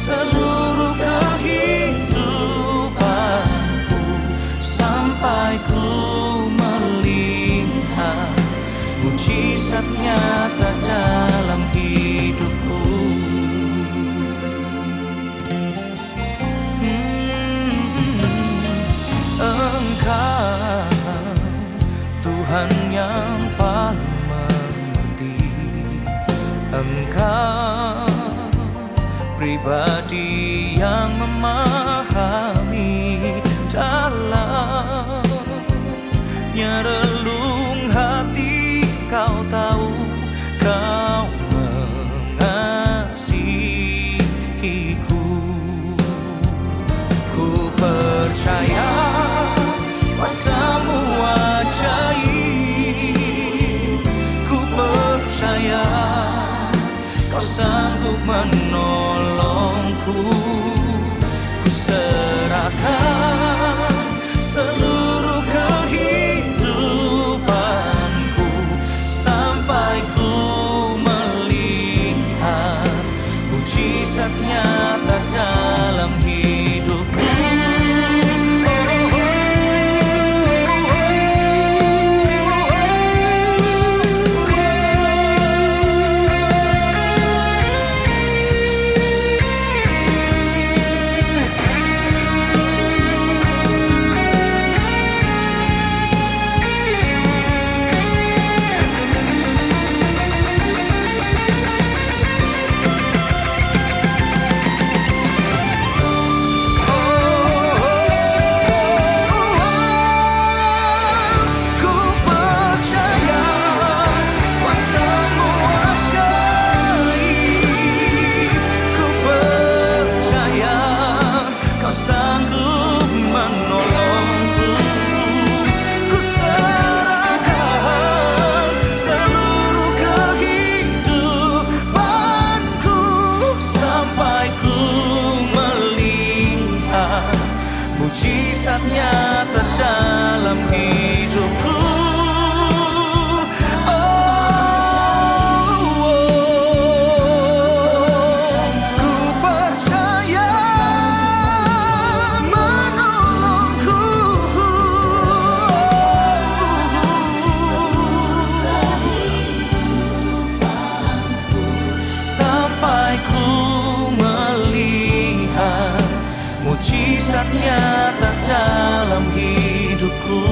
seluruh kehidupanku sampai ku melihat mujizat nyata dalam hidupku. Engkau Tuhan yang paling mengerti, Engkau pribadi yang memahami dalamnya relung hati. Kau tahu, kau mengasihiku. Ku percaya kuasa-Mu ajaib, ku percaya Kau sanggup menolongku. Ku serahkan seluruh kehidupanku sampai ku melihat mujizat nyata dalam hidupku. Mujizat nyata dalam hidupku. Ku percaya menolongku. Sampai ku melihat mujizat nyata dalam hidupku.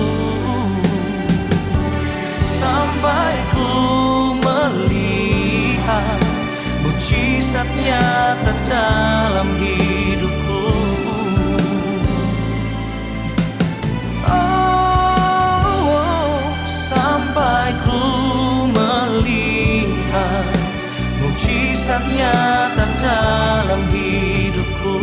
Sampai ku melihat mujizat nyata dalam hidupku. Sampai ku melihat mujizat nyata dalam hidupku.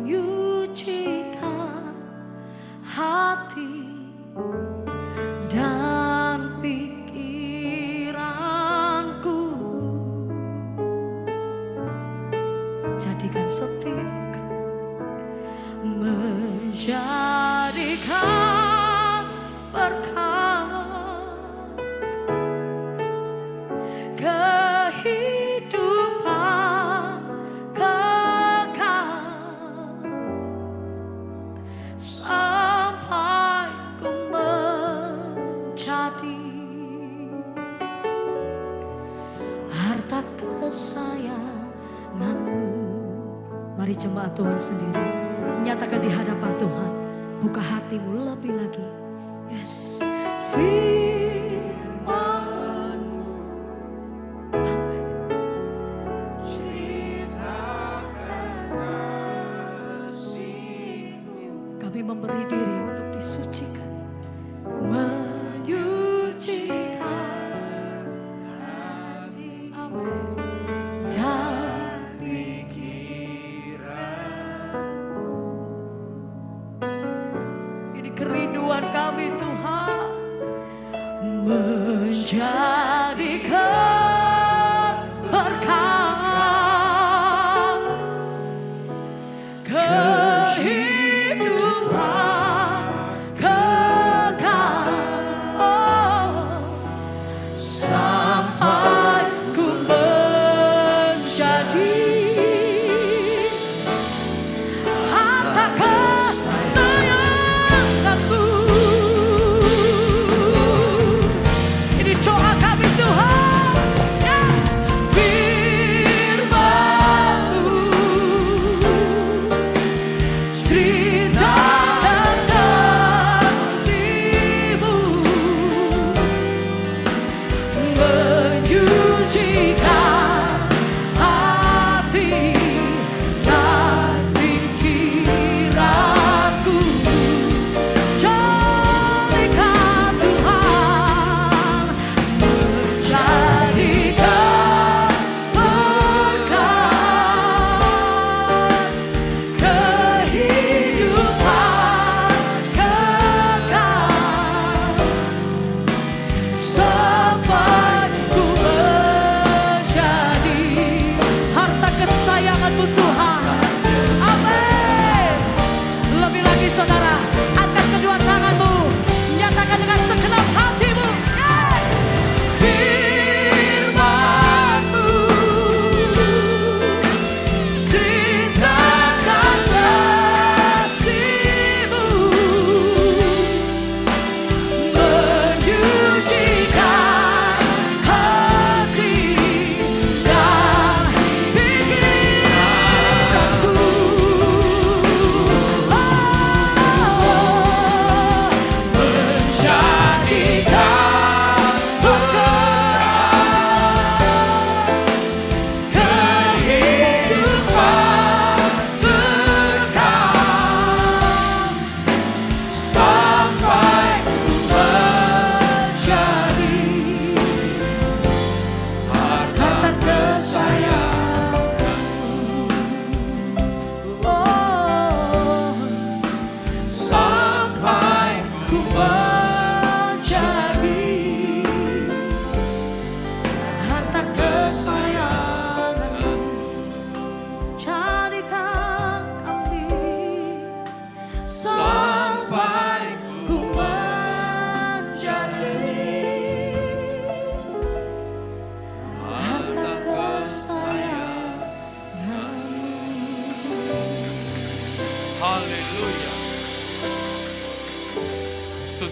Menyucikan hati dan pikiranku, jadikan setia, menjadikan berkat kehidupan kekal sampai ku menjadi harta kesayanganmu. Mari jemaat Tuhan sendiri menyatakan di hadapan Tuhan, buka hatimu lebih lagi. Yes, firman-Mu, ceritakan kasih-Mu. Kami memberi diri untuk disucikan, menyucikan hati. Amin.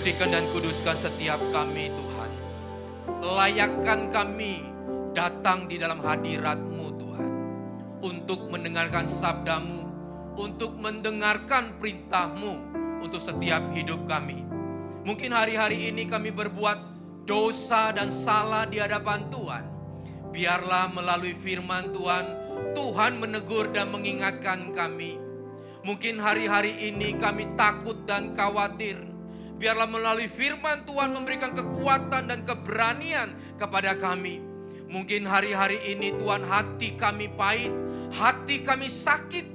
Sucikan dan kuduskan setiap kami Tuhan. Layakkan kami datang di dalam hadirat-Mu Tuhan. Untuk mendengarkan sabda-Mu, untuk mendengarkan perintah-Mu untuk setiap hidup kami. Mungkin hari-hari ini kami berbuat dosa dan salah di hadapan Tuhan. Biarlah melalui firman Tuhan, Tuhan menegur dan mengingatkan kami. Mungkin hari-hari ini kami takut dan khawatir. Biarlah melalui firman Tuhan memberikan kekuatan dan keberanian kepada kami. Mungkin hari-hari ini Tuhan hati kami pahit, hati kami sakit.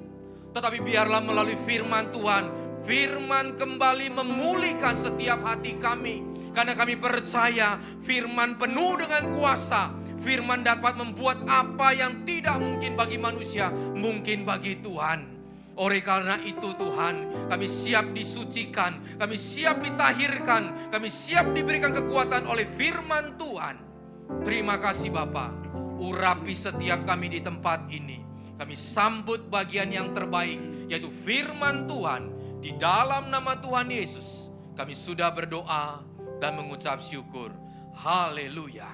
Tetapi biarlah melalui firman Tuhan, firman kembali memulihkan setiap hati kami. Karena kami percaya firman penuh dengan kuasa. Firman dapat membuat apa yang tidak mungkin bagi manusia, mungkin bagi Tuhan. Oleh karena itu Tuhan, kami siap disucikan, kami siap ditahirkan, kami siap diberikan kekuatan oleh firman Tuhan. Terima kasih Bapa, urapi setiap kami di tempat ini. Kami sambut bagian yang terbaik, yaitu firman Tuhan. Di dalam nama Tuhan Yesus, kami sudah berdoa dan mengucap syukur. Haleluya.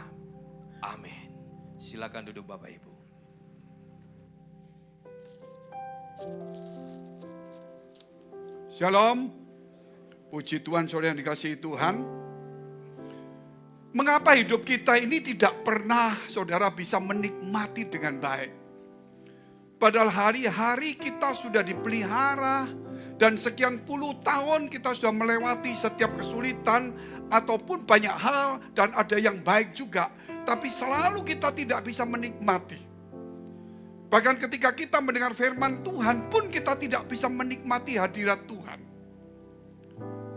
Amin. Silakan duduk Bapak Ibu. Shalom. Puji Tuhan, saudara yang dikasihi Tuhan. Mengapa hidup kita ini tidak pernah saudara bisa menikmati dengan baik? Padahal hari-hari kita sudah dipelihara dan sekian puluh tahun kita sudah melewati setiap kesulitan ataupun banyak hal dan ada yang baik juga. Tapi selalu kita tidak bisa menikmati. Bahkan ketika kita mendengar firman Tuhan pun kita tidak bisa menikmati hadirat Tuhan.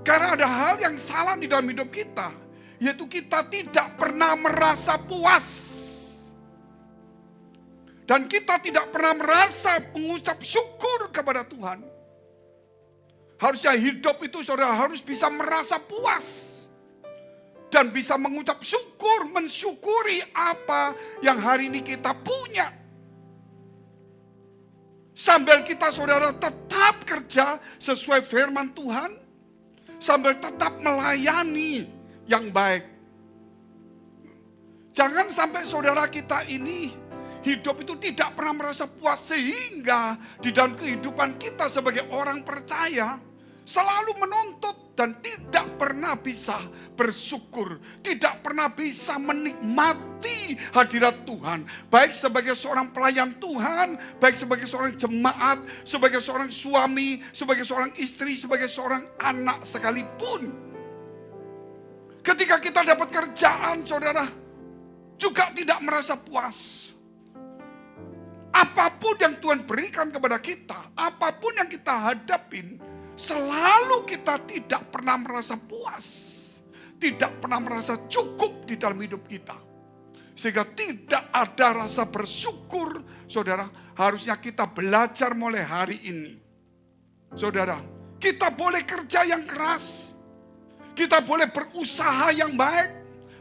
Karena ada hal yang salah di dalam hidup kita, yaitu kita tidak pernah merasa puas. Dan kita tidak pernah merasa mengucap syukur kepada Tuhan. Harusnya hidup itu saudara harus bisa merasa puas. Dan bisa mengucap syukur, mensyukuri apa yang hari ini kita punya. Sambil kita saudara tetap kerja sesuai firman Tuhan. Sambil tetap melayani yang baik. Jangan sampai saudara kita ini hidup itu tidak pernah merasa puas. Sehingga di dalam kehidupan kita sebagai orang percaya selalu menuntut dan tidak pernah bisa bersyukur. Tidak pernah bisa menikmati hadirat Tuhan. Baik sebagai seorang pelayan Tuhan, baik sebagai seorang jemaat, sebagai seorang suami, sebagai seorang istri, sebagai seorang anak sekalipun. Ketika kita dapat kerjaan, saudara, juga tidak merasa puas. Apapun yang Tuhan berikan kepada kita, apapun yang kita hadapin, selalu kita tidak pernah merasa puas. Tidak pernah merasa cukup di dalam hidup kita. Sehingga tidak ada rasa bersyukur. Saudara, harusnya kita belajar mulai hari ini. Saudara, kita boleh kerja yang keras. Kita boleh berusaha yang baik.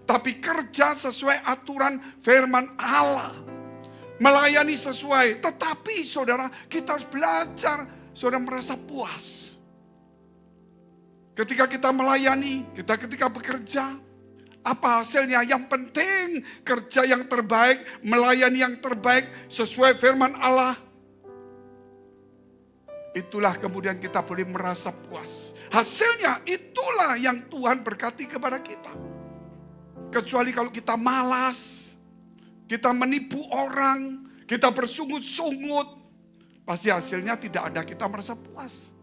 Tapi kerja sesuai aturan firman Allah. Melayani sesuai. Tetapi saudara, kita harus belajar. Saudara merasa puas. Ketika kita melayani, kita ketika bekerja, apa hasilnya? Yang penting kerja yang terbaik, melayani yang terbaik sesuai firman Allah. Itulah kemudian kita boleh merasa puas. Hasilnya itulah yang Tuhan berkati kepada kita. Kecuali kalau kita malas, kita menipu orang, kita bersungut-sungut, pasti hasilnya tidak ada, kita merasa puas.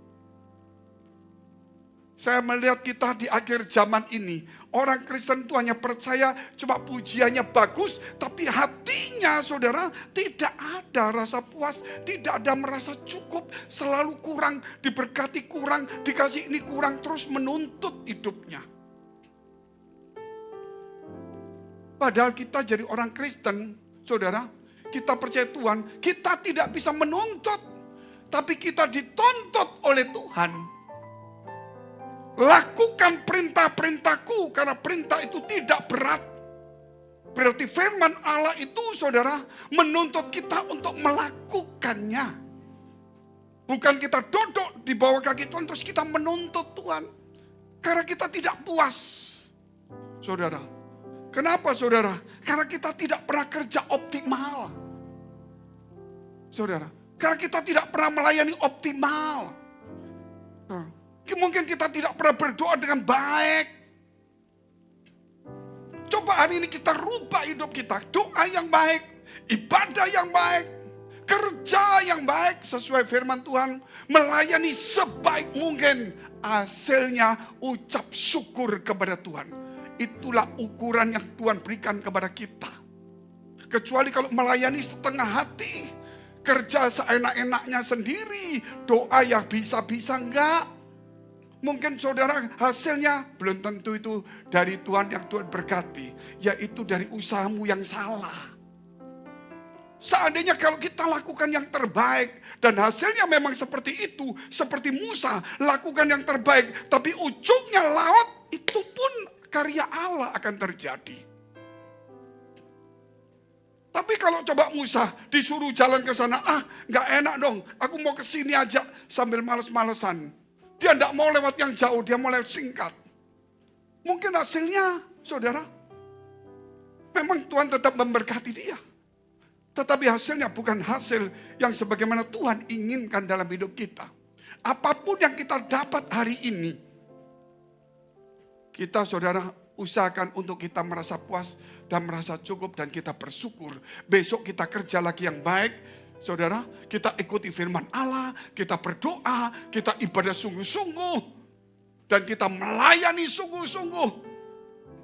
Saya melihat kita di akhir zaman ini, orang Kristen itu hanya percaya cuma pujiannya bagus, tapi hatinya saudara tidak ada rasa puas, tidak ada merasa cukup, selalu kurang, diberkati kurang, dikasih ini kurang, terus menuntut hidupnya. Padahal kita jadi orang Kristen, saudara, kita percaya Tuhan, kita tidak bisa menuntut, tapi kita dituntut oleh Tuhan. Lakukan perintah-perintahku, karena perintah itu tidak berat. Berarti firman Allah itu saudara menuntut kita untuk melakukannya. Bukan kita duduk di bawah kaki Tuhan terus kita menuntut Tuhan. Karena kita tidak puas. Saudara. Kenapa saudara? Karena kita tidak pernah kerja optimal. Saudara. Karena kita tidak pernah melayani optimal. Mungkin kita tidak pernah berdoa dengan baik. Coba hari ini kita rubah hidup kita. Doa yang baik, ibadah yang baik, kerja yang baik sesuai firman Tuhan. Melayani sebaik mungkin. Hasilnya ucap syukur kepada Tuhan. Itulah ukuran yang Tuhan berikan kepada kita. Kecuali kalau melayani setengah hati. Kerja seenak-enaknya sendiri. Doa yang bisa-bisa enggak. Mungkin saudara hasilnya belum tentu itu dari Tuhan yang Tuhan berkati. Yaitu dari usahamu yang salah. Seandainya kalau kita lakukan yang terbaik. Dan hasilnya memang seperti itu. Seperti Musa lakukan yang terbaik. Tapi ujungnya laut itu pun karya Allah akan terjadi. Tapi kalau coba Musa disuruh jalan ke sana. Gak enak dong. Aku mau ke sini aja sambil males-malesan. Dia tidak mau lewat yang jauh, dia mau lewat singkat. Mungkin hasilnya, saudara, memang Tuhan tetap memberkati dia. Tetapi hasilnya bukan hasil yang sebagaimana Tuhan inginkan dalam hidup kita. Apapun yang kita dapat hari ini, kita saudara usahakan untuk kita merasa puas dan merasa cukup dan kita bersyukur. Besok kita kerja lagi yang baik. Saudara, kita ikuti firman Allah, kita berdoa, kita ibadah sungguh-sungguh, dan kita melayani sungguh-sungguh.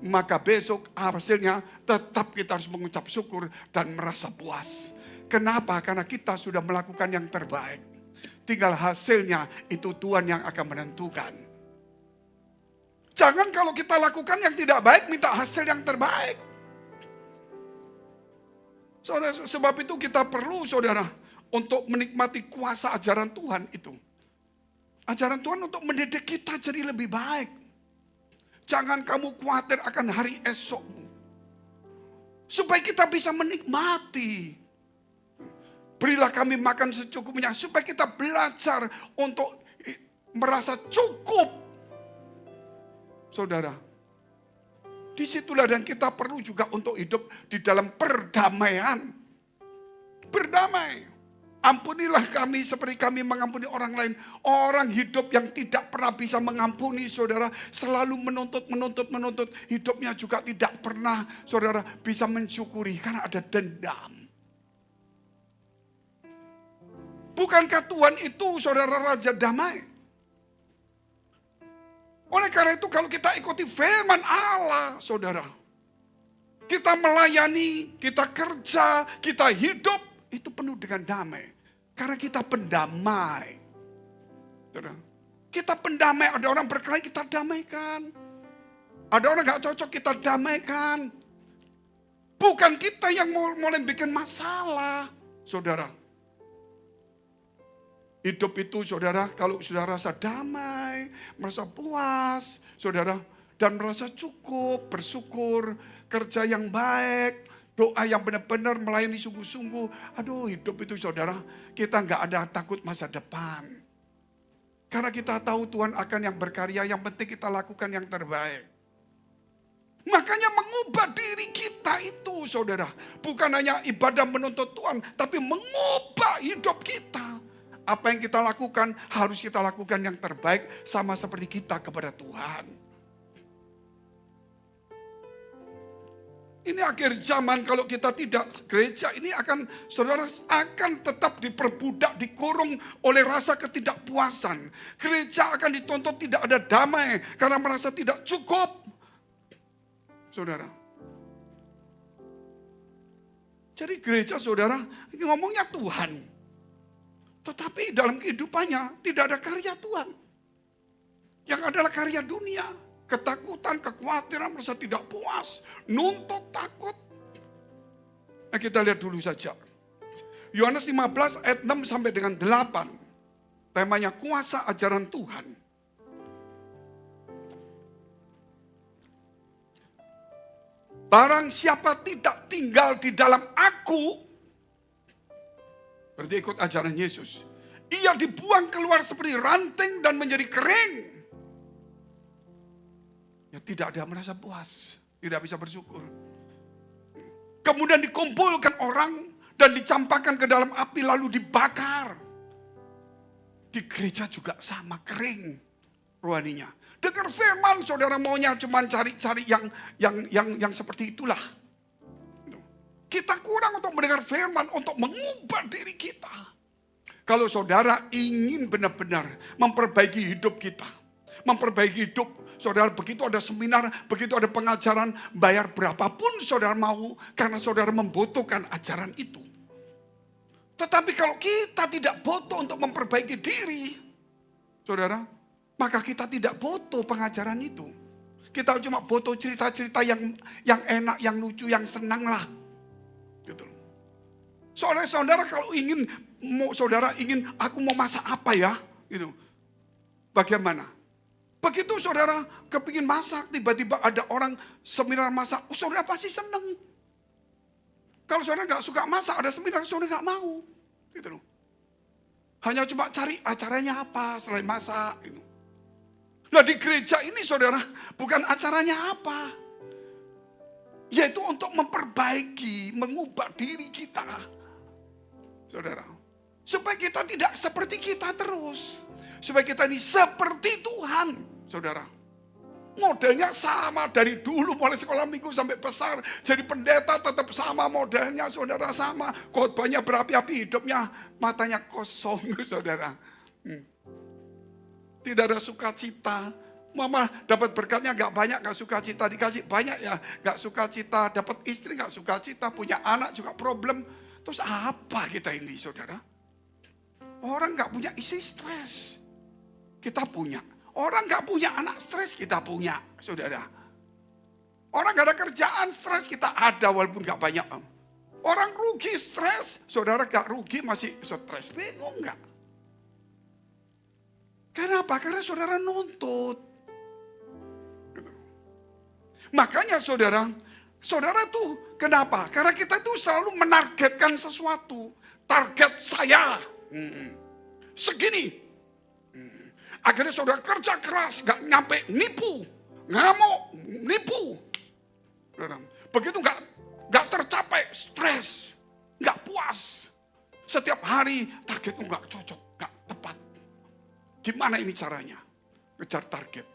Maka besok hasilnya tetap kita harus mengucap syukur dan merasa puas. Kenapa? Karena kita sudah melakukan yang terbaik. Tinggal hasilnya itu Tuhan yang akan menentukan. Jangan kalau kita lakukan yang tidak baik, minta hasil yang terbaik. Saudara, sebab itu kita perlu saudara untuk menikmati kuasa ajaran Tuhan itu. Ajaran Tuhan untuk mendidik kita jadi lebih baik. Jangan kamu khawatir akan hari esokmu. Supaya kita bisa menikmati. Berilah kami makan secukupnya. Supaya kita belajar untuk merasa cukup. Saudara. Disitulah dan kita perlu juga untuk hidup di dalam perdamaian. Berdamai. Ampunilah kami seperti kami mengampuni orang lain. Orang hidup yang tidak pernah bisa mengampuni saudara. Selalu menuntut. Hidupnya juga tidak pernah saudara bisa mensyukuri. Karena ada dendam. Bukankah Tuhan itu saudara Raja Damai? Oleh karena itu kalau kita ikuti firman Allah, saudara. Kita melayani, kita kerja, kita hidup, itu penuh dengan damai. Karena kita pendamai. Saudara. Kita pendamai, ada orang berkelahi kita damaikan. Ada orang gak cocok kita damaikan. Bukan kita yang mulai bikin masalah, saudara. Hidup itu saudara, kalau saudara rasa damai, merasa puas, saudara, dan merasa cukup, bersyukur, kerja yang baik, doa yang benar-benar melayani sungguh-sungguh. Aduh, hidup itu saudara, kita nggak ada takut masa depan. Karena kita tahu Tuhan akan yang berkarya, yang penting kita lakukan yang terbaik. Makanya mengubah diri kita itu saudara, bukan hanya ibadah menuntut Tuhan, tapi mengubah hidup kita. Apa yang kita lakukan, harus kita lakukan yang terbaik sama seperti kita kepada Tuhan. Ini akhir zaman kalau kita tidak gereja ini akan saudara akan tetap diperbudak, dikurung oleh rasa ketidakpuasan. Gereja akan dituntut tidak ada damai karena merasa tidak cukup. Saudara. Jadi gereja saudara ngomongnya Tuhan. Tetapi dalam kehidupannya tidak ada karya Tuhan. Yang adalah karya dunia. Ketakutan, kekhawatiran, merasa tidak puas. Nuntut, takut. Nah kita lihat dulu saja. Yohanes 15 ayat 6 sampai dengan 8. Temanya kuasa ajaran Tuhan. Barang siapa tidak tinggal di dalam aku, berarti ikut ajaran Yesus. Ia dibuang keluar seperti ranting dan menjadi kering. Ya tidak ada merasa puas, tidak bisa bersyukur. Kemudian dikumpulkan orang dan dicampakkan ke dalam api lalu dibakar. Di gereja juga sama, kering rohaninya. Dengar firman, saudara maunya cuma cari-cari yang seperti itulah. Kita kurang untuk mendengar firman, untuk mengubah diri kita. Kalau saudara ingin benar-benar memperbaiki hidup kita, memperbaiki hidup, saudara begitu ada seminar, begitu ada pengajaran, bayar berapapun saudara mau, karena saudara membutuhkan ajaran itu. Tetapi kalau kita tidak butuh untuk memperbaiki diri, saudara, maka kita tidak butuh pengajaran itu. Kita cuma butuh cerita-cerita yang enak, yang lucu, yang senang lah. Gitu. Soalnya saudara kalau saudara ingin, aku mau masak apa ya? Gitu. Bagaimana? Begitu saudara kepingin masak, tiba-tiba ada orang seminar masak, saudara pasti senang. Kalau saudara gak suka masak, ada seminar, saudara gak mau. Gitu loh. Hanya cuma cari acaranya apa selain masak. Gitu. Nah di gereja ini saudara, bukan acaranya apa. Yaitu untuk memperbaiki, mengubah diri kita. Saudara. Supaya kita tidak seperti kita terus. Supaya kita ini seperti Tuhan. Saudara. Modelnya sama dari dulu, mulai sekolah minggu sampai besar. Jadi pendeta tetap sama modelnya, saudara sama. Khotbahnya berapi-api, hidupnya matanya kosong, saudara. Tidak ada sukacita. Mama dapat berkatnya gak banyak, gak sukacita. Dikasih banyak ya, gak sukacita. Dapat istri gak sukacita, punya anak juga problem. Terus apa kita ini, saudara? Orang gak punya isi stres. Kita punya. Orang gak punya anak stres, kita punya, saudara. Orang gak ada kerjaan stres, kita ada walaupun gak banyak. Orang rugi stres, saudara gak rugi masih stres. Bingung gak? Kenapa? Karena saudara nuntut. Makanya saudara tuh kenapa? Karena kita tuh selalu menargetkan sesuatu. Target saya segini. Akhirnya saudara kerja keras, gak nyampe, nipu. Ngamuk, nipu. Begitu gak tercapai, stres. Gak puas. Setiap hari target itu gak cocok, gak tepat. Gimana ini caranya? Kejar target.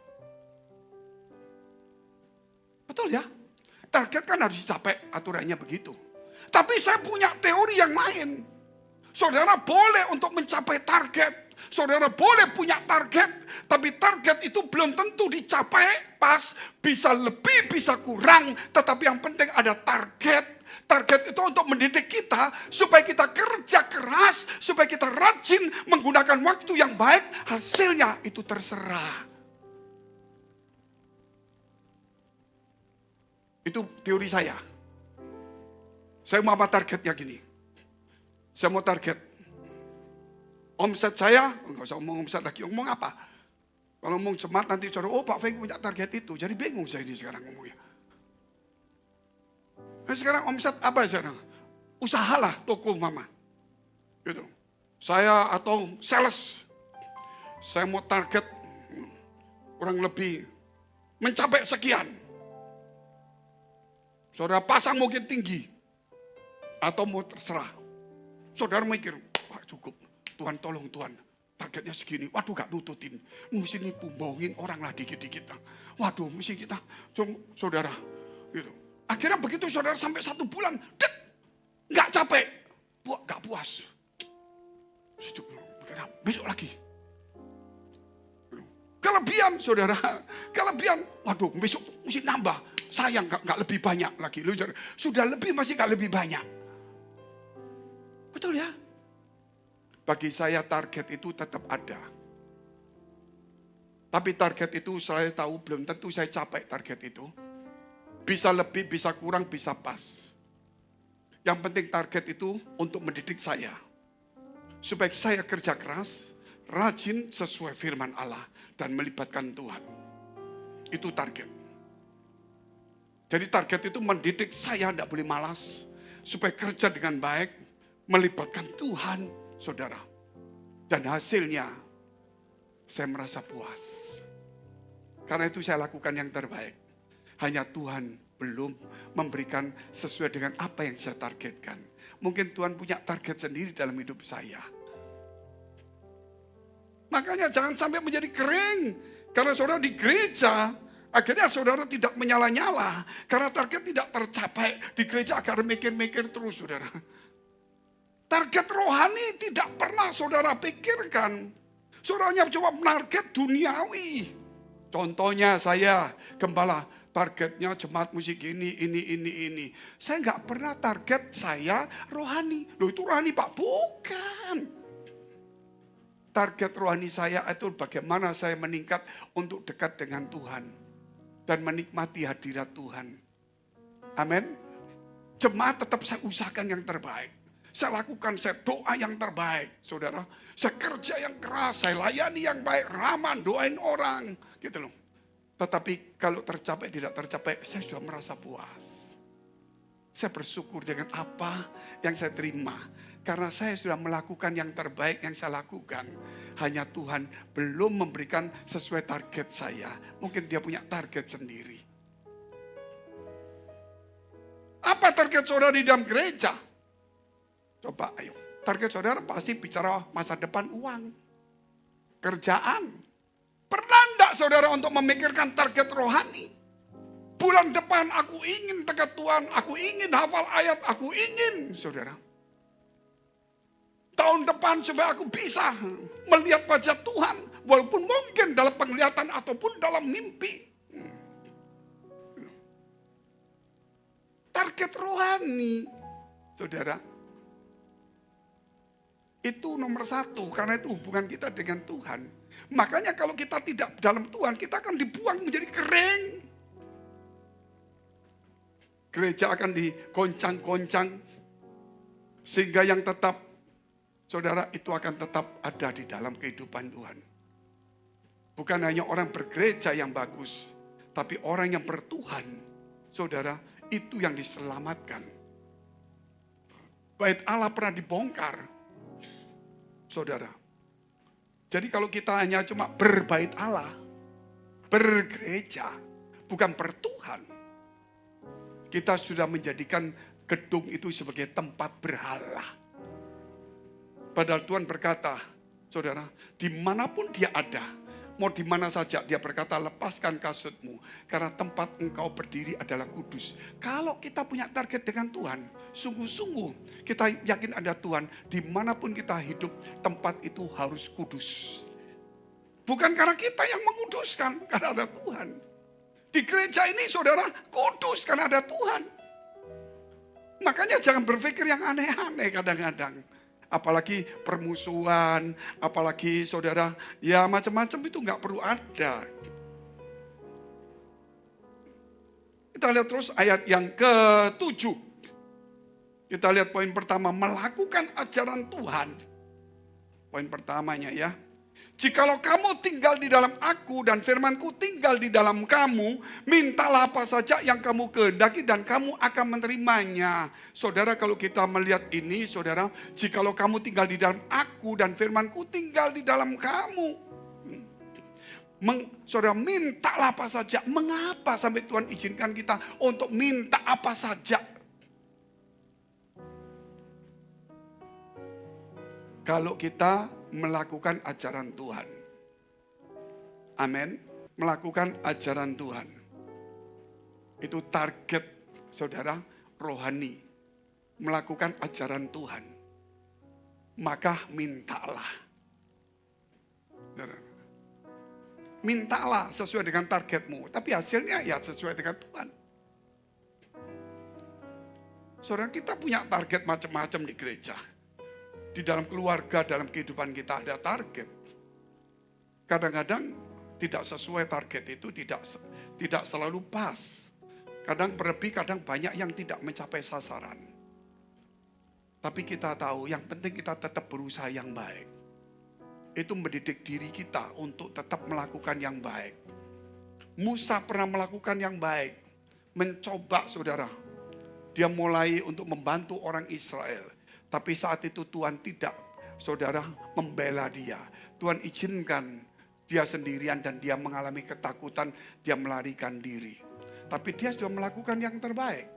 Betul ya? Target kan harus dicapai, aturannya begitu. Tapi saya punya teori yang lain. Saudara boleh untuk mencapai target. Saudara boleh punya target. Tapi target itu belum tentu dicapai pas. Bisa lebih, bisa kurang. Tetapi yang penting ada target. Target itu untuk mendidik kita supaya kita kerja keras, supaya kita rajin menggunakan waktu yang baik, hasilnya itu terserah. Itu teori saya. Saya mau targetnya gini. Saya mau target omset saya, enggak usah ngomong omset lagi, ngomong apa? Kalau ngomong jemaat nanti saudara, oh Pak Feng punya target itu, jadi bingung saya ini sekarang ngomongnya. Nah, sekarang omset apa sekarang? Usahalah toko mama. Gitu. Saya atau sales. Saya mau target kurang lebih mencapai sekian. Saudara pasang mungkin tinggi. Atau mau terserah. Saudara mikir, wah cukup. Tuhan tolong Tuhan. Targetnya segini. Waduh gak nututin. Mesti nipu bohongin orang lah dikit-dikit. Waduh mesti kita. Saudara. Gitu. Akhirnya begitu saudara sampai 1 bulan, nggak capek, nggak puas. Besok lagi. Kelebihan saudara, kelebihan. Waduh besok mesti nambah. Sayang nggak lebih banyak lagi. Sudah lebih masih nggak lebih banyak. Betul ya? Bagi saya target itu tetap ada. Tapi target itu saya tahu belum tentu saya capai target itu. Bisa lebih, bisa kurang, bisa pas. Yang penting target itu untuk mendidik saya. Supaya saya kerja keras, rajin sesuai firman Allah. Dan melibatkan Tuhan. Itu target. Jadi target itu mendidik saya, tidak boleh malas. Supaya kerja dengan baik, melibatkan Tuhan, saudara. Dan hasilnya, saya merasa puas. Karena itu saya lakukan yang terbaik. Hanya Tuhan belum memberikan sesuai dengan apa yang saya targetkan. Mungkin Tuhan punya target sendiri dalam hidup saya. Makanya jangan sampai menjadi kering. Karena saudara di gereja, akhirnya saudara tidak menyala-nyala. Karena target tidak tercapai. Di gereja agar mikir-mikir terus saudara. Target rohani tidak pernah saudara pikirkan. Saudaranya coba menarget duniawi. Contohnya saya, gembala, targetnya jemaat musik ini. Saya nggak pernah target saya rohani. Loh itu rohani Pak? Bukan. Target rohani saya itu bagaimana saya meningkat untuk dekat dengan Tuhan. Dan menikmati hadirat Tuhan. Amin. Jemaat tetap saya usahakan yang terbaik. Saya lakukan, saya doa yang terbaik. Saudara, saya kerja yang keras, saya layani yang baik, ramah, doain orang. Gitu loh. Tetapi kalau tercapai, tidak tercapai, saya sudah merasa puas. Saya bersyukur dengan apa yang saya terima. Karena saya sudah melakukan yang terbaik yang saya lakukan. Hanya Tuhan belum memberikan sesuai target saya. Mungkin dia punya target sendiri. Apa target saudara di dalam gereja? Coba ayo. Target saudara pasti bicara masa depan uang. Kerjaan. Pernah enggak saudara untuk memikirkan target rohani? Bulan depan aku ingin dekat Tuhan. Aku ingin hafal ayat. Aku ingin saudara. Tahun depan supaya aku bisa melihat wajah Tuhan. Walaupun mungkin dalam penglihatan ataupun dalam mimpi. Target rohani. Saudara. Itu nomor satu. Karena itu hubungan kita dengan Tuhan. Makanya kalau kita tidak dalam Tuhan. Kita akan dibuang menjadi kering. Gereja akan dikoncang-koncang. Sehingga yang tetap saudara, itu akan tetap ada di dalam kehidupan Tuhan. Bukan hanya orang bergereja yang bagus, tapi orang yang bertuhan, saudara, itu yang diselamatkan. Bait Allah pernah dibongkar, saudara. Jadi kalau kita hanya cuma berbait Allah, bergereja, bukan bertuhan, kita sudah menjadikan gedung itu sebagai tempat berhala. Padahal Tuhan berkata, saudara, dimanapun dia ada, mau di mana saja dia berkata, lepaskan kasutmu. Karena tempat engkau berdiri adalah kudus. Kalau kita punya target dengan Tuhan, sungguh-sungguh kita yakin ada Tuhan. Dimanapun kita hidup, tempat itu harus kudus. Bukan karena kita yang menguduskan, karena ada Tuhan. Di gereja ini saudara, kudus karena ada Tuhan. Makanya jangan berpikir yang aneh-aneh kadang-kadang. Apalagi permusuhan, apalagi saudara, ya macam-macam itu nggak perlu ada. Kita lihat terus ayat yang ke-7. Kita lihat poin pertama, melakukan ajaran Tuhan. Poin pertamanya ya. Jikalau kamu tinggal di dalam aku dan firmanku tinggal di dalam kamu, mintalah apa saja yang kamu kehendaki dan kamu akan menerimanya. Saudara, kalau kita melihat ini, saudara, jikalau kamu tinggal di dalam aku dan firmanku tinggal di dalam kamu. Saudara, mintalah apa saja. Mengapa sampai Tuhan izinkan kita untuk minta apa saja? Kalau kita melakukan ajaran Tuhan. Amin. Melakukan ajaran Tuhan. Itu target saudara rohani. Melakukan ajaran Tuhan. Maka mintalah. Mintalah sesuai dengan targetmu. Tapi hasilnya ya sesuai dengan Tuhan. Saudara, kita punya target macam-macam di gereja. Di dalam keluarga, dalam kehidupan kita ada target. Kadang-kadang tidak sesuai target itu tidak selalu pas. Kadang berlebih, kadang banyak yang tidak mencapai sasaran. Tapi kita tahu yang penting kita tetap berusaha yang baik. Itu mendidik diri kita untuk tetap melakukan yang baik. Musa pernah melakukan yang baik. Mencoba saudara. Dia mulai untuk membantu orang Israel. Tapi saat itu Tuhan tidak, saudara, membela dia. Tuhan izinkan Dia sendirian dan dia mengalami ketakutan, dia melarikan diri. Tapi dia sudah melakukan yang terbaik.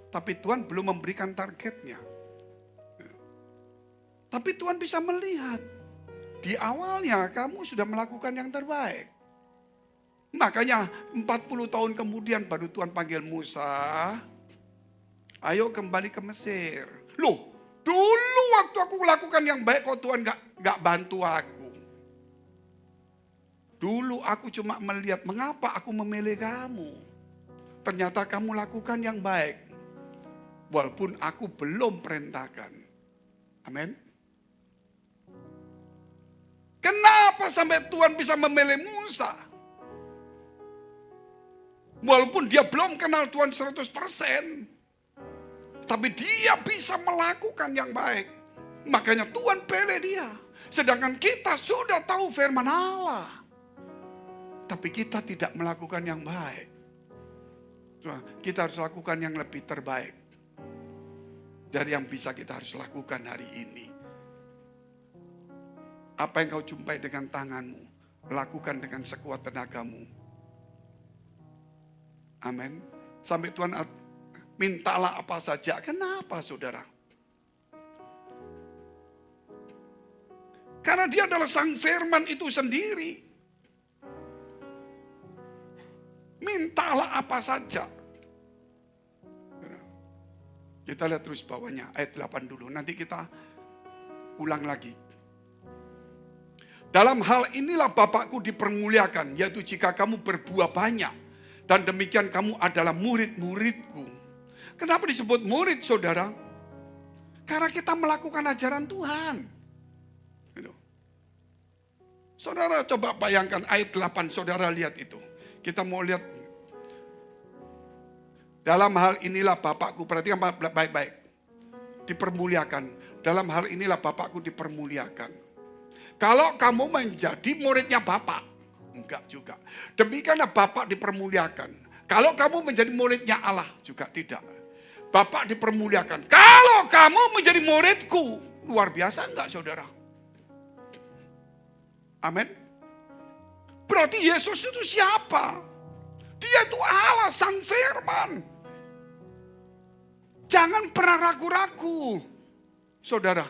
Tapi Tuhan belum memberikan targetnya. Tapi Tuhan bisa melihat, di awalnya kamu sudah melakukan yang terbaik. Makanya 40 tahun kemudian baru Tuhan panggil Musa, ayo kembali ke Mesir. Loh, dulu waktu aku melakukan yang baik kok Tuhan gak bantu aku. Dulu aku cuma melihat mengapa aku memilih kamu. Ternyata kamu lakukan yang baik. Walaupun aku belum perintahkan. Amin. Kenapa sampai Tuhan bisa memilih Musa? Walaupun dia belum kenal Tuhan 100%. Tapi dia bisa melakukan yang baik. Makanya Tuhan pilih dia. Sedangkan kita sudah tahu firman Allah. Tapi kita tidak melakukan yang baik. Kita harus lakukan yang lebih terbaik. Dari yang bisa kita harus lakukan hari ini. Apa yang kau jumpai dengan tanganmu, lakukan dengan sekuat tenagamu. Amin. Sampai Tuhan mintalah apa saja. Kenapa saudara? Karena dia adalah sang firman itu sendiri. Mintalah apa saja. Kita lihat terus bawahnya, ayat 8 dulu. Nanti kita ulang lagi. Dalam hal inilah Bapakku dipermuliakan, yaitu jika kamu berbuah banyak. Dan demikian kamu adalah murid-muridku. Kenapa disebut murid saudara? Karena kita melakukan ajaran Tuhan. Saudara coba bayangkan ayat 8, saudara lihat itu. Kita mau lihat. Dalam hal inilah Bapakku, perhatikan baik-baik. Dipermuliakan. Dalam hal inilah Bapakku dipermuliakan. Kalau kamu menjadi muridnya Bapak, enggak juga. Demikianlah Bapak dipermuliakan. Kalau kamu menjadi muridnya Allah, juga tidak. Bapak dipermuliakan. Kalau kamu menjadi muridku, luar biasa enggak saudara? Amin. Berarti Yesus itu siapa? Dia itu Allah, sang firman. Jangan pernah ragu-ragu, saudara.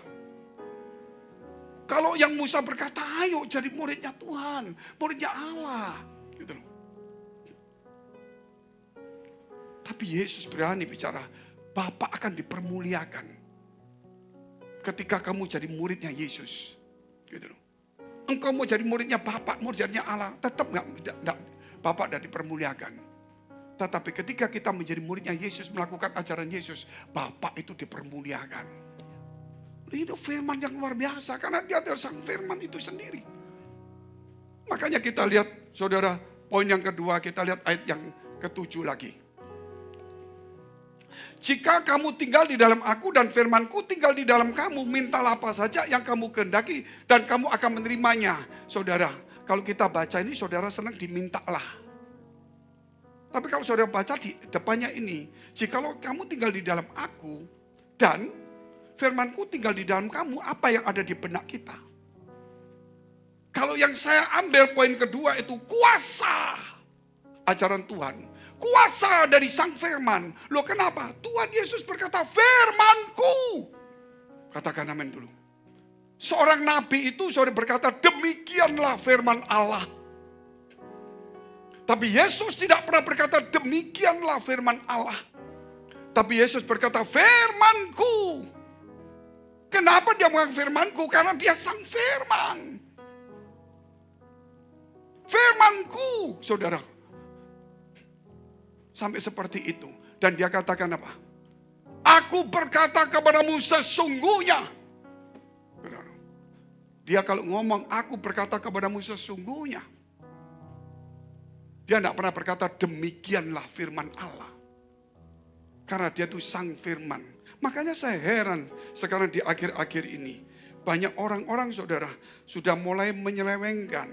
Kalau yang Musa berkata, ayo jadi muridnya Tuhan, muridnya Allah. Gitu loh. Tapi Yesus berani bicara, Bapa akan dipermuliakan. Ketika kamu jadi muridnya Yesus. Gitu loh. Engkau mau jadi muridnya Bapa, muridnya Allah, tetap enggak Bapa tidak dipermuliakan. Tetapi ketika kita menjadi muridnya Yesus, melakukan ajaran Yesus, Bapa itu dipermuliakan. Itu firman yang luar biasa, karena dia adalah sang firman itu sendiri. Makanya kita lihat, saudara, poin yang kedua, kita lihat ayat yang ke-7 lagi. Jika kamu tinggal di dalam aku dan firmanku tinggal di dalam kamu, mintalah apa saja yang kamu kehendaki dan kamu akan menerimanya. Saudara, kalau kita baca ini, saudara senang dimintalah. Tapi kalau saudara baca di depannya ini, jikalau kamu tinggal di dalam aku dan firmanku tinggal di dalam kamu, apa yang ada di benak kita? Kalau yang saya ambil poin kedua itu kuasa ajaran Tuhan. Kuasa dari sang firman. Loh kenapa? Tuhan Yesus berkata firmanku. Katakan amin dulu. Seorang nabi itu saudara berkata demikianlah firman Allah. Tapi Yesus tidak pernah berkata demikianlah firman Allah. Tapi Yesus berkata firmanku. Kenapa dia mengatakan firmanku? Karena dia sang firman. Firmanku, saudara. Sampai seperti itu. Dan dia katakan apa? Aku berkata kepadamu sesungguhnya. Dia kalau ngomong aku berkata kepadamu sesungguhnya. Dia tidak pernah berkata demikianlah firman Allah. Karena dia itu sang firman. Makanya saya heran sekarang di akhir-akhir ini. Banyak orang-orang saudara sudah mulai menyelewengkan.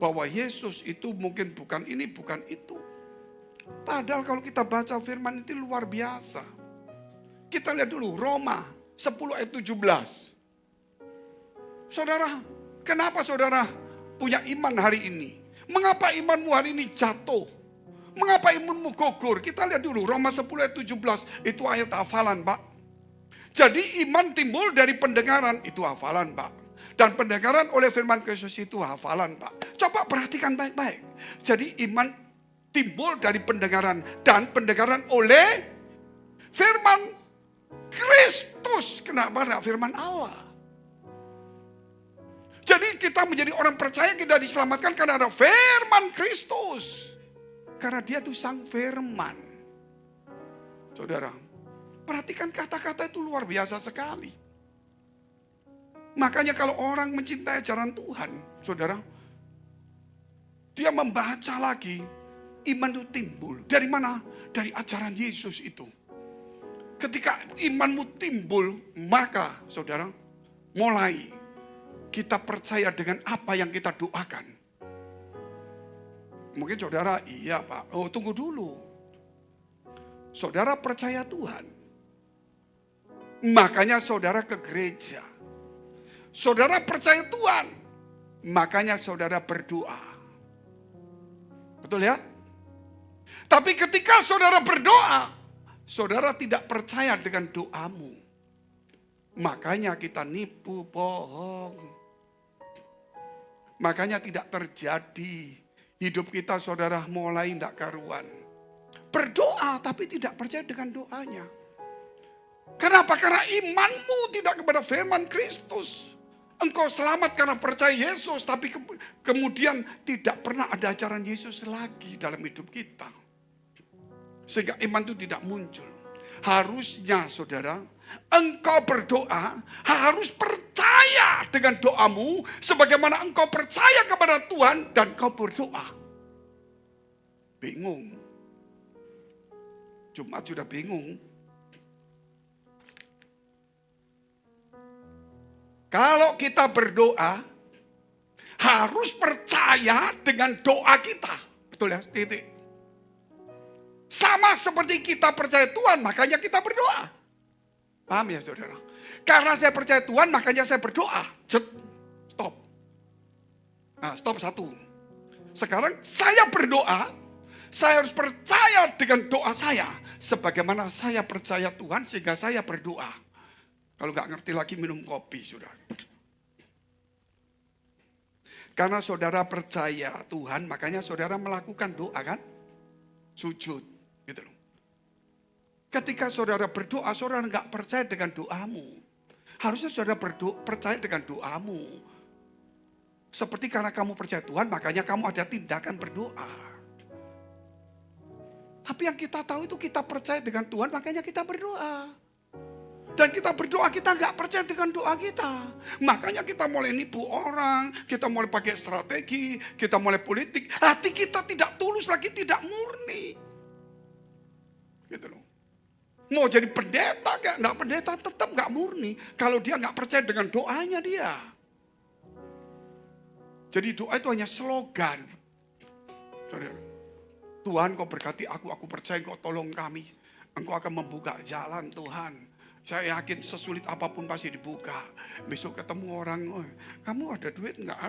Bahwa Yesus itu mungkin bukan ini, bukan itu. Padahal kalau kita baca firman itu luar biasa. Kita lihat dulu Roma 10 ayat 17. Saudara, Kenapa saudara punya iman hari ini? Mengapa imanmu hari ini jatuh? Mengapa imanmu gugur? Kita lihat dulu Roma 10 ayat 17. Itu ayat hafalan, Pak. Jadi iman timbul dari pendengaran. Itu hafalan, Pak. Dan pendengaran oleh firman Kristus itu hafalan, Pak. Coba perhatikan baik-baik. Jadi iman timbul dari pendengaran. Dan pendengaran oleh firman Kristus. Kenapa enggak firman Allah? Jadi kita menjadi orang percaya, kita diselamatkan karena ada firman Kristus. Karena dia itu sang firman. Saudara, perhatikan kata-kata itu luar biasa sekali. Makanya kalau orang mencintai ajaran Tuhan, saudara, dia membaca lagi, iman itu timbul. Dari mana? Dari ajaran Yesus itu. Ketika imanmu timbul, maka saudara, mulai kita percaya dengan apa yang kita doakan. Mungkin saudara, iya Pak. Oh, tunggu dulu. Saudara percaya Tuhan. Makanya saudara ke gereja. Saudara percaya Tuhan. Makanya saudara berdoa. Betul ya? Tapi ketika saudara berdoa, saudara tidak percaya dengan doamu. Makanya kita nipu, bohong. Makanya tidak terjadi. Hidup kita saudara mulai tidak karuan. Berdoa tapi tidak percaya dengan doanya. Kenapa? Karena imanmu tidak kepada firman Kristus. Engkau selamat karena percaya Yesus. Tapi kemudian tidak pernah ada ajaran Yesus lagi dalam hidup kita. Sehingga iman itu tidak muncul. Harusnya saudara, engkau berdoa harus percaya dengan doamu sebagaimana engkau percaya kepada Tuhan dan kau berdoa. Bingung. Jumat sudah bingung. Kalau kita berdoa harus percaya dengan doa kita. Betul ya? Titik. Sama seperti kita percaya Tuhan, makanya kita berdoa. Paham ya saudara? Karena saya percaya Tuhan, makanya saya berdoa. Stop. Nah, stop satu. Sekarang saya berdoa, saya harus percaya dengan doa saya. Sebagaimana saya percaya Tuhan, sehingga saya berdoa. Kalau nggak ngerti lagi minum kopi, saudara. Karena saudara percaya Tuhan, makanya saudara melakukan doa kan? Sujud. Gitu loh. Ketika saudara berdoa, saudara nggak percaya dengan doamu. Harusnya saudara percaya dengan doamu. Seperti karena kamu percaya Tuhan, makanya kamu ada tindakan berdoa. Tapi yang kita tahu itu kita percaya dengan Tuhan, makanya kita berdoa. Dan kita berdoa, kita nggak percaya dengan doa kita. Makanya kita mulai nipu orang, kita mulai pakai strategi, kita mulai politik. Hati kita tidak tulus lagi, tidak murni. Gitu loh. Mau jadi pendeta, nggak pendeta tetap nggak murni. Kalau dia nggak percaya dengan doanya dia. Jadi doa itu hanya slogan. Tuhan kau berkati aku percaya kau tolong kami. Engkau akan membuka jalan Tuhan. Saya yakin sesulit apapun pasti dibuka. Besok ketemu orang, oh, kamu ada duit enggak?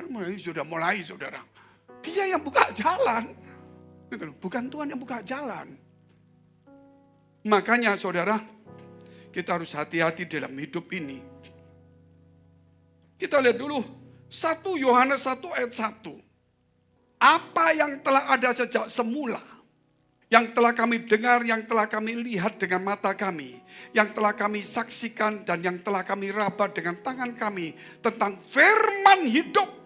Sudah mulai saudara. Dia yang buka jalan. Bukan Tuhan yang buka jalan. Makanya saudara, kita harus hati-hati dalam hidup ini. Kita lihat dulu 1 Yohanes 1 ayat 1. Apa yang telah ada sejak semula, yang telah kami dengar, yang telah kami lihat dengan mata kami, yang telah kami saksikan dan yang telah kami raba dengan tangan kami tentang firman hidup.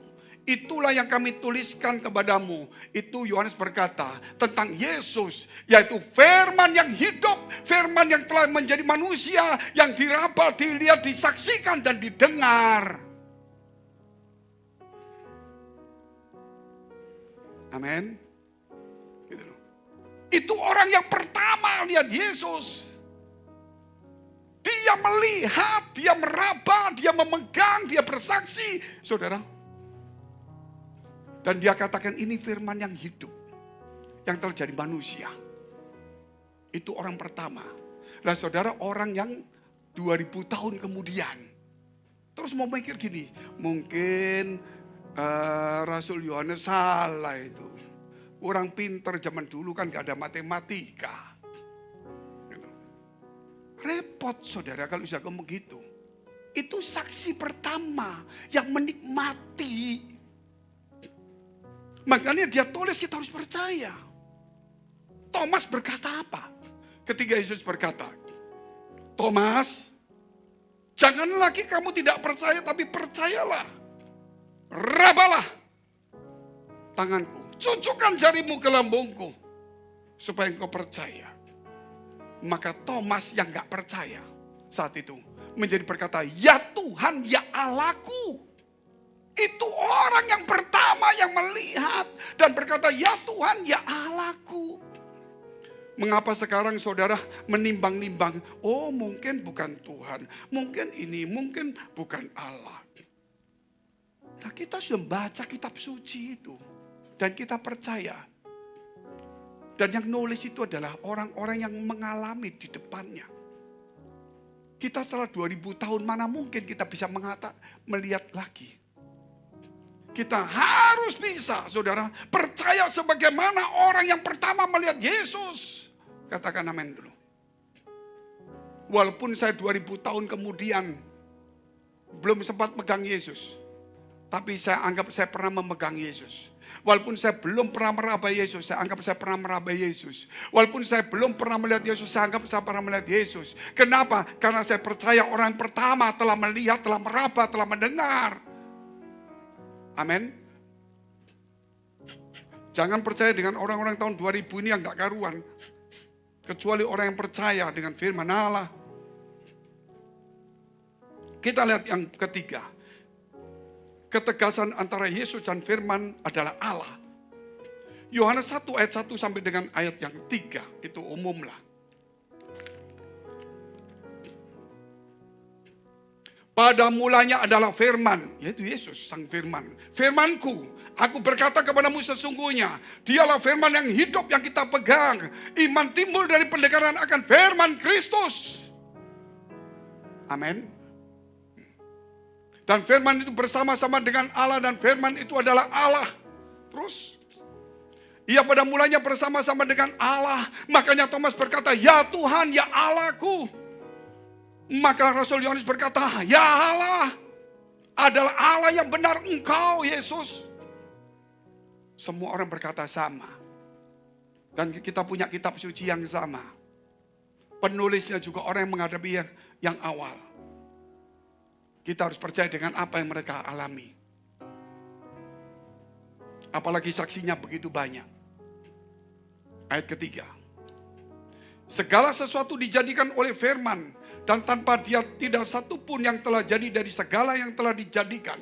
Itulah yang kami tuliskan kepadamu. Itu Yohanes berkata tentang Yesus, yaitu firman yang hidup, firman yang telah menjadi manusia, yang diraba, dilihat, disaksikan dan didengar. Amin. Gitu. Itu orang yang pertama lihat Yesus. Dia melihat, dia meraba, dia memegang, dia bersaksi. Saudara. Dan dia katakan ini firman yang hidup. Yang terjadi manusia. Itu orang pertama. Nah saudara, orang yang 2000 tahun kemudian. Terus mau mikir gini. Mungkin Rasul Yohanes salah itu. Orang pinter zaman dulu kan gak ada matematika. Repot saudara kalau bisa ngomong gitu. Itu saksi pertama yang menikmati. Makanya dia tulis kita harus percaya. Thomas berkata apa? Ketika Yesus berkata, Thomas, jangan lagi kamu tidak percaya tapi percayalah. Rabalah tanganku, cucukkan jarimu ke lambungku supaya engkau percaya. Maka Thomas yang gak percaya saat itu menjadi berkata, ya Tuhan, ya Allahku. Itu orang yang pertama yang melihat dan berkata, ya Tuhan, ya Allahku. Mengapa sekarang saudara menimbang-nimbang, oh mungkin bukan Tuhan, mungkin ini, mungkin bukan Allah. Nah kita sudah membaca kitab suci itu dan kita percaya. Dan yang nulis itu adalah orang-orang yang mengalami di depannya. Kita setelah 2000 tahun mana mungkin kita bisa melihat lagi. Kita harus bisa saudara percaya sebagaimana orang yang pertama melihat Yesus. Katakan amin dulu. Walaupun saya 2000 tahun kemudian belum sempat megang Yesus. Tapi saya anggap saya pernah memegang Yesus. Walaupun saya belum pernah meraba Yesus, saya anggap saya pernah meraba Yesus. Walaupun saya belum pernah melihat Yesus, saya anggap saya pernah melihat Yesus. Kenapa? Karena saya percaya orang pertama telah melihat, telah meraba, telah mendengar. Amin. Jangan percaya dengan orang-orang tahun 2000 ini yang gak karuan. Kecuali orang yang percaya dengan firman Allah. Kita lihat yang ketiga. Ketegasan antara Yesus dan firman adalah Allah. Yohanes 1 ayat 1 sampai dengan ayat yang 3. Itu umum lah. Pada mulanya adalah firman, yaitu Yesus sang firman. Firmanku, aku berkata kepadamu sesungguhnya, dialah firman yang hidup yang kita pegang. Iman timbul dari pendengaran akan firman Kristus. Amin. Dan firman itu bersama-sama dengan Allah dan firman itu adalah Allah. Terus, ia pada mulanya bersama-sama dengan Allah. Makanya Thomas berkata, ya Tuhan, ya Allahku. Maka Rasul Yohanes berkata, ya Allah, adalah Allah yang benar engkau Yesus. Semua orang berkata sama. Dan kita punya kitab suci yang sama. Penulisnya juga orang yang menghadapi yang awal. Kita harus percaya dengan apa yang mereka alami. Apalagi saksinya begitu banyak. Ayat ketiga. Segala sesuatu dijadikan oleh firman. Dan tanpa dia tidak satu pun yang telah jadi dari segala yang telah dijadikan.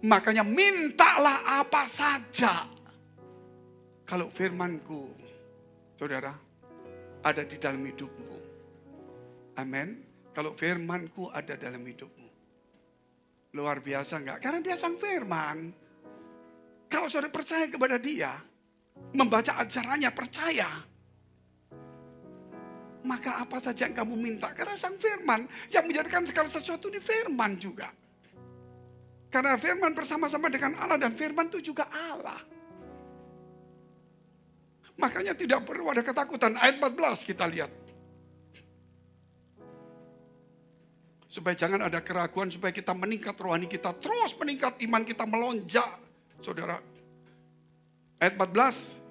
Makanya mintalah apa saja. Kalau firmanku, saudara, ada di dalam hidupmu. Amin. Kalau firmanku ada dalam hidupmu. Luar biasa enggak? Karena dia sang firman. Kalau saudara percaya kepada dia, membaca ajarannya percaya. Maka apa saja yang kamu minta. Karena sang firman yang menjadikan segala sesuatu ini firman juga. Karena firman bersama-sama dengan Allah dan firman itu juga Allah. Makanya tidak perlu ada ketakutan. Ayat 14 kita lihat. Supaya jangan ada keraguan, supaya kita meningkat rohani kita, terus meningkat iman kita melonjak. Saudara, ayat 14.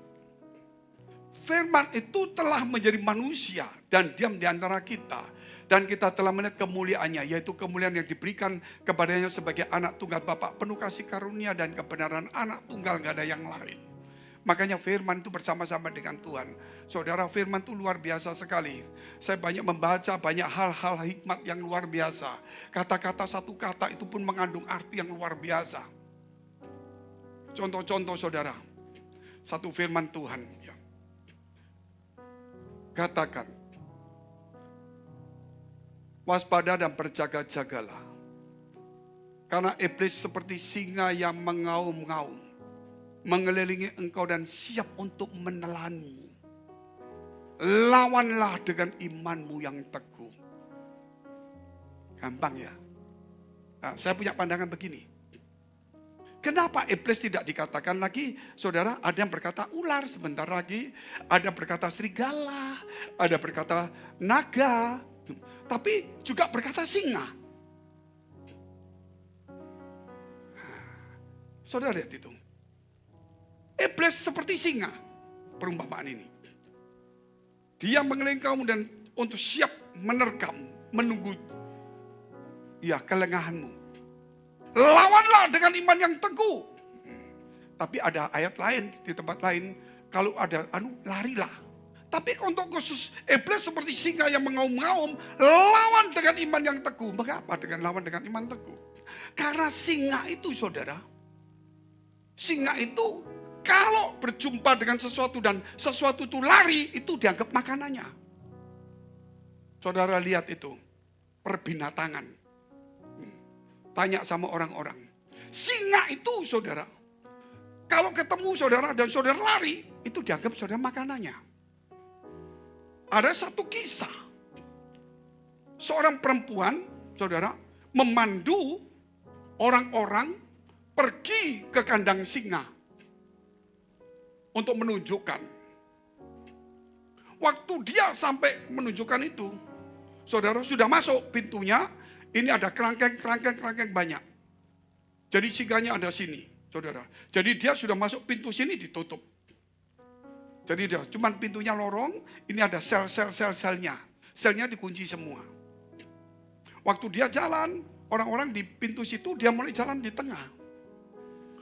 Firman itu telah menjadi manusia dan diam di antara kita. Dan kita telah melihat kemuliaannya, yaitu kemuliaan yang diberikan kepadanya sebagai anak tunggal Bapa. Penuh kasih karunia dan kebenaran, anak tunggal, gak ada yang lain. Makanya firman itu bersama-sama dengan Tuhan. Saudara, firman itu luar biasa sekali. Saya banyak membaca banyak hal-hal hikmat yang luar biasa. Kata-kata satu kata itu pun mengandung arti yang luar biasa. Contoh-contoh saudara. Satu firman Tuhan. Ya. Katakan. Waspada dan berjaga-jagalah. Karena iblis seperti singa yang mengaum-ngaum. Mengelilingi engkau dan siap untuk menelanmu. Lawanlah dengan imanmu yang teguh. Gampang ya. Nah, saya punya pandangan begini. Kenapa iblis tidak dikatakan lagi, saudara? Ada yang berkata ular sebentar lagi, ada berkata serigala, ada berkata naga, tapi juga berkata singa. Saudara lihat itu. Iblis seperti singa, perumpamaan ini. Dia mengelilingi kamu dan untuk siap menerkam, menunggu kelengahanmu. Lawanlah dengan iman yang teguh. Tapi ada ayat lain di tempat lain, kalau ada larilah. Tapi untuk khusus iblis seperti singa yang mengaum-ngaum, lawan dengan iman yang teguh. Mengapa dengan lawan dengan iman teguh? Karena singa itu, saudara, singa itu kalau berjumpa dengan sesuatu dan sesuatu itu lari, itu dianggap makanannya. Saudara lihat itu, perbinatangan. Tanya sama orang-orang. Singa itu, saudara, kalau ketemu saudara dan saudara lari, itu dianggap saudara makanannya. Ada satu kisah. Seorang perempuan, saudara, memandu orang-orang pergi ke kandang singa untuk menunjukkan. Waktu dia sampai menunjukkan itu, saudara sudah masuk pintunya, ini ada kerangkeng banyak. Jadi singanya ada sini, saudara. Jadi dia sudah masuk pintu sini ditutup. Jadi dia cuman pintunya lorong, ini ada sel-selnya. Selnya dikunci semua. Waktu dia jalan, orang-orang di pintu situ, dia mulai jalan di tengah.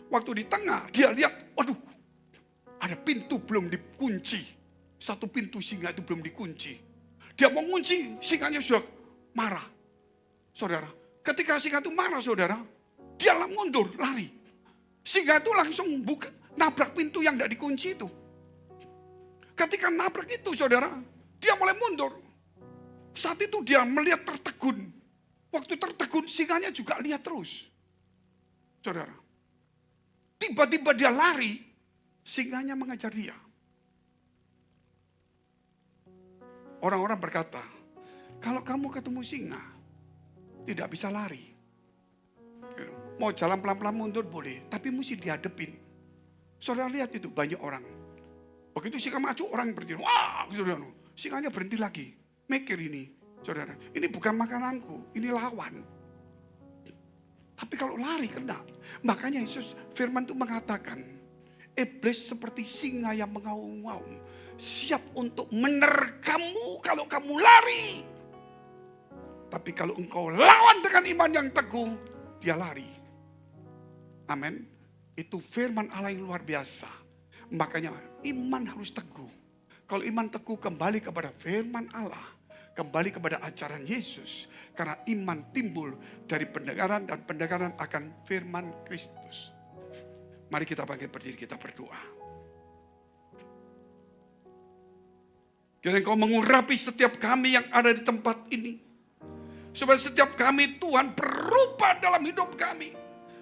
Waktu di tengah, dia lihat, waduh, ada pintu belum dikunci. Satu pintu singa itu belum dikunci. Dia mau kunci, singanya sudah marah. Saudara, ketika singa itu marah, saudara, dia mundur, lari. Singa itu langsung nabrak pintu yang tidak dikunci itu. Ketika nabrak itu, saudara, dia mulai mundur. Saat itu dia melihat tertegun. Waktu tertegun, singanya juga lihat terus. Saudara, tiba-tiba dia lari, singanya mengejar dia. Orang-orang berkata, kalau kamu ketemu singa, tidak bisa lari. Mau jalan pelan-pelan mundur boleh, tapi mesti dihadepin. Saudara lihat itu, banyak orang. Begitu singa maju, orang berdiri. Wah, saudara, singanya berhenti lagi. Mikir ini, saudara, ini bukan makananku, ini lawan. Tapi kalau lari kena. Makanya Yesus firman itu mengatakan, iblis seperti singa yang mengaum-ngaum, siap untuk menerkammu kalau kamu lari. Tapi kalau engkau lawan dengan iman yang teguh, dia lari. Amin. Itu firman Allah yang luar biasa. Makanya iman harus teguh. Kalau iman teguh, kembali kepada firman Allah. Kembali kepada ajaran Yesus. Karena iman timbul dari pendengaran dan pendengaran akan firman Kristus. Mari kita bangkit berdiri, kita berdoa. Kiranya Engkau mengurapi setiap kami yang ada di tempat ini. Supaya setiap kami, Tuhan, berubah dalam hidup kami.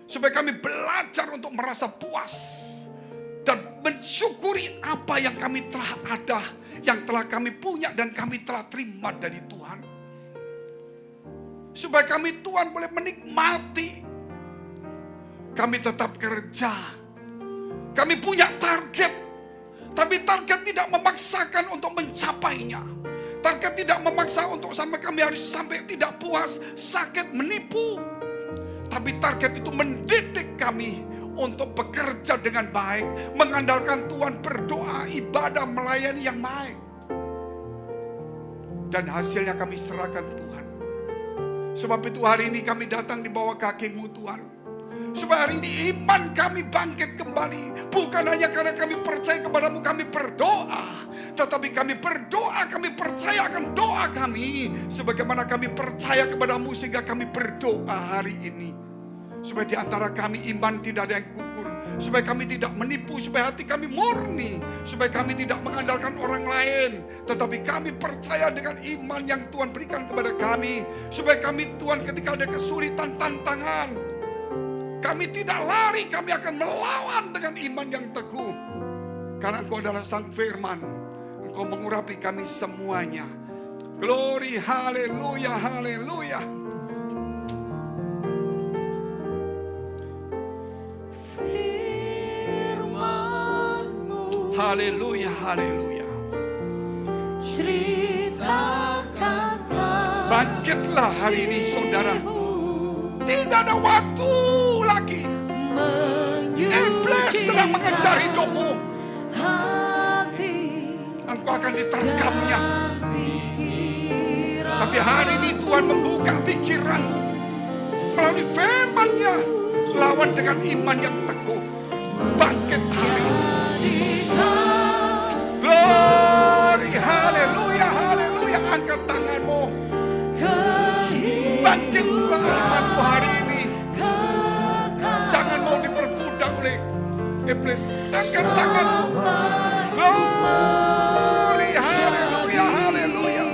Supaya kami belajar untuk merasa puas. Dan mensyukuri apa yang kami telah ada. Yang telah kami punya dan kami telah terima dari Tuhan. Supaya kami, Tuhan, boleh menikmati. Kami tetap kerja. Kami punya target. Tapi target tidak memaksakan untuk mencapainya. Target tidak memaksa untuk sampai kami harus sampai tidak puas, sakit, menipu. Tapi target itu mendidik kami untuk bekerja dengan baik. Mengandalkan Tuhan, berdoa, ibadah, melayani yang baik. Dan hasilnya kami serahkan Tuhan. Sebab itu hari ini kami datang di bawah kaki-Mu, Tuhan. Supaya hari ini iman kami bangkit kembali. Bukan hanya karena kami percaya kepadamu, kami berdoa. Tetapi kami berdoa, kami percaya akan doa kami. Sebagaimana kami percaya kepadamu sehingga kami berdoa hari ini. Supaya di antara kami iman tidak ada yang gugur. Supaya kami tidak menipu, supaya hati kami murni. Supaya kami tidak mengandalkan orang lain. Tetapi kami percaya dengan iman yang Tuhan berikan kepada kami. Supaya kami, Tuhan, ketika ada kesulitan, tantangan, kami tidak lari, kami akan melawan dengan iman yang teguh. Karena Engkau adalah Sang Firman. Engkau mengurapi kami semuanya. Glory, haleluya, haleluya. Haleluya, haleluya. Ceritakan Bangkitlah hari ini saudara. Tidak ada waktu lagi. Iblis sedang mengejar hidupmu. Engkau akan diterkamnya. Tapi hari ini Tuhan membuka pikiranmu melalui firman-Nya. Lawan dengan iman yang teguh. Bangkit hari ini. Glory, haleluya, haleluya. Angkat tanganmu. Bangkitlah imanmu hari ini. Jangan mau diperbudak oleh iblis. Angkat tanganmu. Glory, haleluya, haleluya.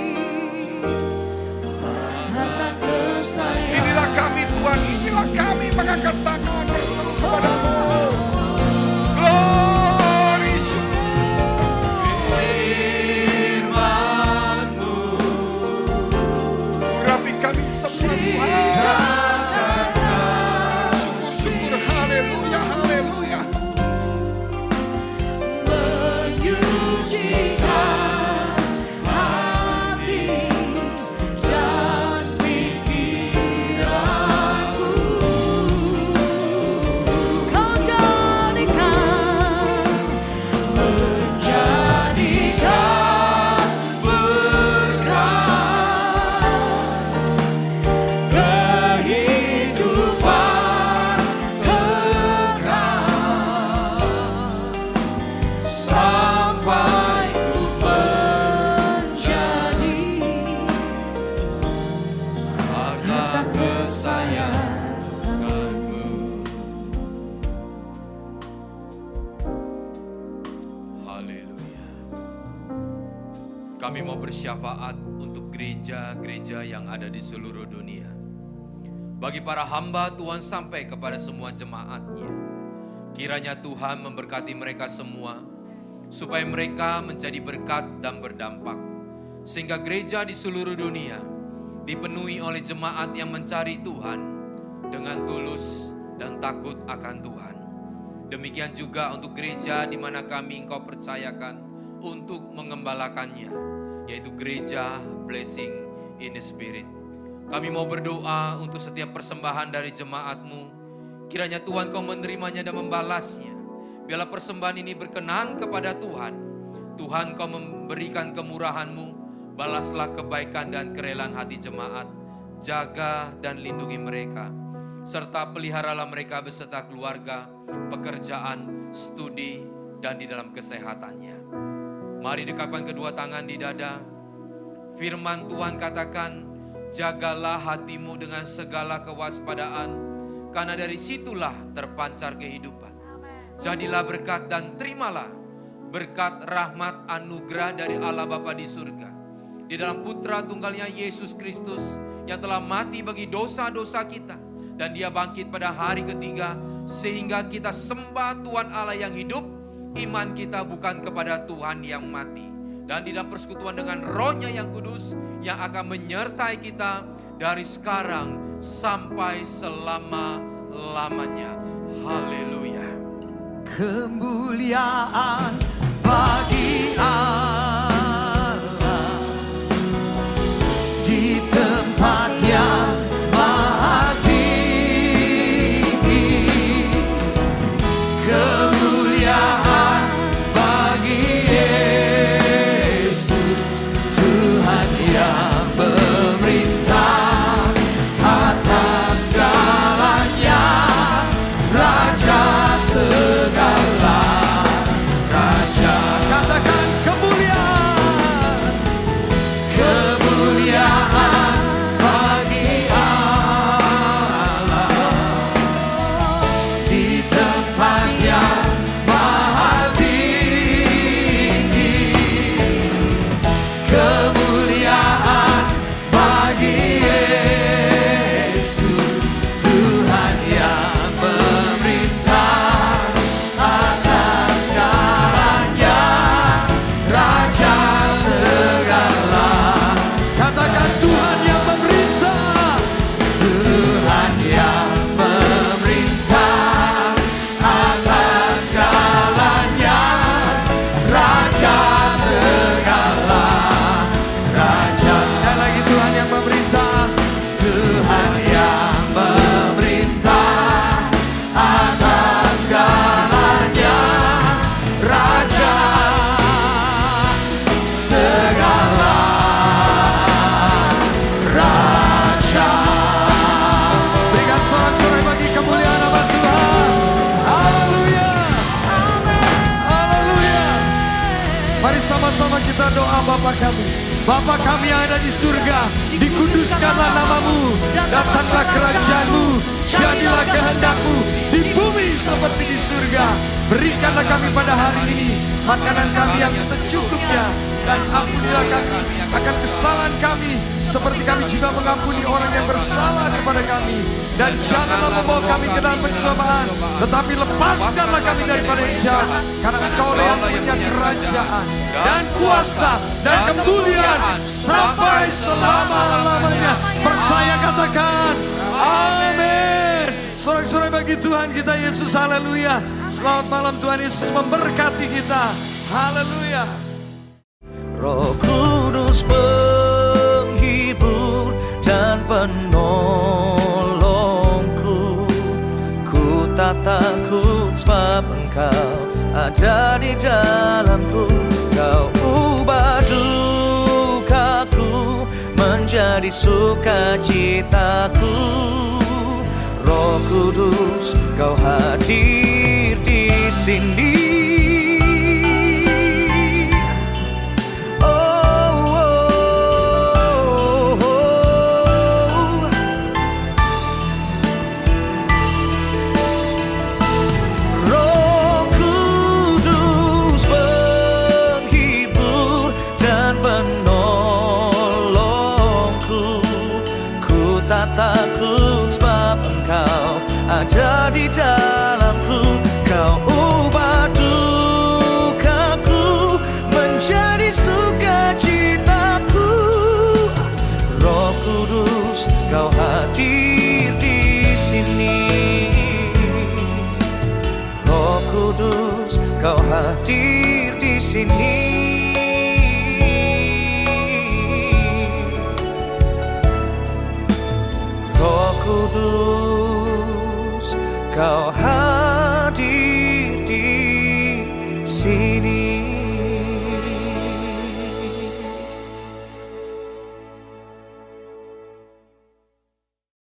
Inilah kami Tuhan, inilah kami mengangkat tangan berseru kepadamu. Glory, Firman-Mu Rabi kami semua Tuhan. Syukur, haleluya, haleluya. menyucikan hati dan pikiranku. Kau jadikan berkat kehidupan kekal sampai ku menjadi harta kesayangan-Mu. Haleluya. Kami mau bersyafaat untuk gereja-gereja yang ada di seluruh dunia. Bagi para hamba Tuhan sampai kepada semua jemaat-Nya. Kiranya Tuhan memberkati mereka semua, supaya mereka menjadi berkat dan berdampak. Sehingga gereja di seluruh dunia dipenuhi oleh jemaat yang mencari Tuhan dengan tulus dan takut akan Tuhan. Demikian juga untuk gereja di mana kami Engkau percayakan untuk mengembalakannya, yaitu gereja Blessing in the Spirit. Kami mau berdoa untuk setiap persembahan dari jemaat-Mu. Kiranya Tuhan Kau menerimanya dan membalasnya. Biarlah persembahan ini berkenan kepada Tuhan. Tuhan Kau memberikan kemurahan-Mu. Balaslah kebaikan dan kerelaan hati jemaat. Jaga dan lindungi mereka. Serta peliharalah mereka beserta keluarga, pekerjaan, studi, dan di dalam kesehatannya. Mari dekapkan kedua tangan di dada. Firman Tuhan katakan, jagalah hatimu dengan segala kewaspadaan, karena dari situlah terpancar kehidupan. Jadilah berkat dan terimalah berkat rahmat anugerah dari Allah Bapa di surga. Di dalam putra tunggalnya Yesus Kristus yang telah mati bagi dosa-dosa kita. Dan dia bangkit pada hari ketiga sehingga kita sembah Tuhan Allah yang hidup. Iman kita bukan kepada Tuhan yang mati. Dan di dalam persekutuan dengan Roh-Nya yang kudus yang akan menyertai kita dari sekarang sampai selama-lamanya. Haleluya. Kemuliaan bagi Allah di tempat yang maha tinggi. Kemuliaan bagi Yesus, Tuhan yang memerintah atas segalanya, Raja segala raja. Katakan kemuliaan. doa Bapa kami. Bapa kami yang ada di surga, dikuduskanlah namamu, datanglah kerajaanmu, jadilah kehendakmu di bumi seperti di surga. Berikanlah kami pada hari ini makanan kami yang secukupnya, dan ampunilah kami akan kesalahan kami seperti kami juga mengampuni orang yang bersalah kepada kami. Dan janganlah membawa kami ke dalam pencobaan, tetapi lepaskanlah kami daripada yang jahat, karena Engkaulah yang punya kerajaan dan kuasa dan kemuliaan sampai selama-lamanya. Percaya, katakan amin. Sorak-sorai bagi Tuhan kita Yesus, haleluya. Selamat malam, Tuhan Yesus memberkati kita, haleluya. Roh Kudus penghibur dan penolongku, ku tak takut sebab Engkau ada di dalamku. Kau ubah dukaku menjadi sukacitaku. Roh Kudus, Kau hadir di sini. Ada di dalamku, Kau ubah dukaku menjadi sukacitaku. Roh Kudus, Kau hadir di sini. Roh Kudus, Kau hadir di sini. Roh Kudus, Kau hadir